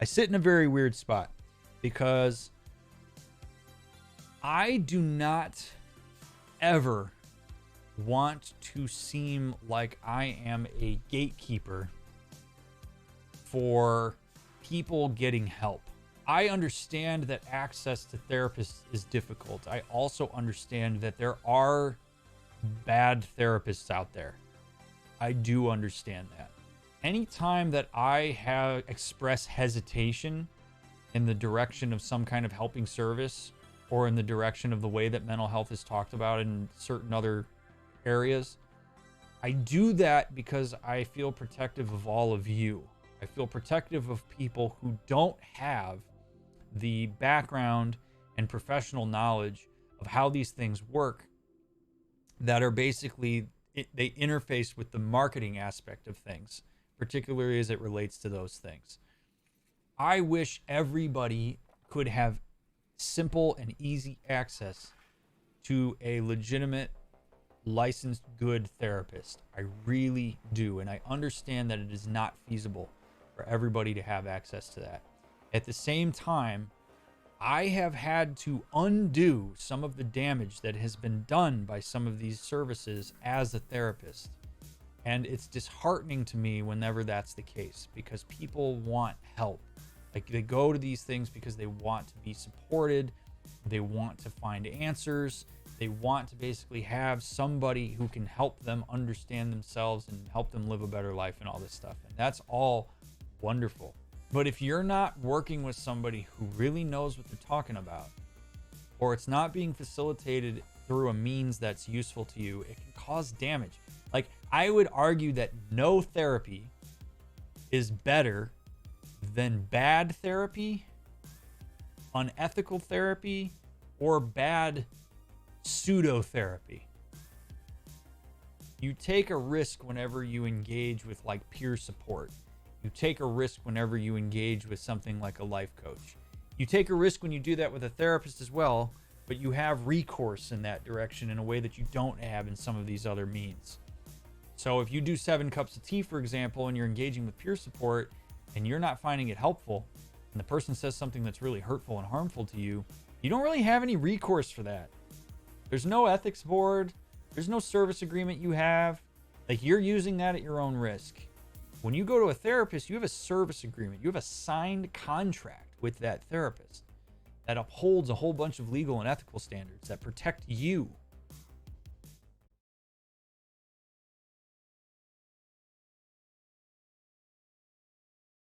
I sit in a very weird spot because I do not ever want to seem like I am a gatekeeper for people getting help. I understand that access to therapists is difficult. I also understand that there are bad therapists out there. I do understand that. Anytime that I have expressed hesitation in the direction of some kind of helping service or in the direction of the way that mental health is talked about in certain other areas, I do that because I feel protective of all of you. I feel protective of people who don't have the background and professional knowledge of how these things work, that are basically, they interface with the marketing aspect of things, particularly as it relates to those things. I wish everybody could have simple and easy access to a legitimate, licensed, good therapist. I really do. And I understand that it is not feasible for everybody to have access to that. At the same time, I have had to undo some of the damage that has been done by some of these services as a therapist. And it's disheartening to me whenever that's the case, because people want help. Like, they go to these things because they want to be supported. They want to find answers. They want to basically have somebody who can help them understand themselves and help them live a better life and all this stuff. And that's all wonderful. But if you're not working with somebody who really knows what they're talking about, or it's not being facilitated through a means that's useful to you, it can cause damage. Like, I would argue that no therapy is better than bad therapy, unethical therapy, or bad pseudo-therapy. You take a risk whenever you engage with like peer support. You take a risk whenever you engage with something like a life coach. You take a risk when you do that with a therapist as well, but you have recourse in that direction in a way that you don't have in some of these other means. So if you do 7 cups of tea, for example, and you're engaging with peer support and you're not finding it helpful, and the person says something that's really hurtful and harmful to you, you don't really have any recourse for that. There's no ethics board. There's no service agreement you have. Like, you're using that at your own risk. When you go to a therapist, you have a service agreement. You have a signed contract with that therapist that upholds a whole bunch of legal and ethical standards that protect you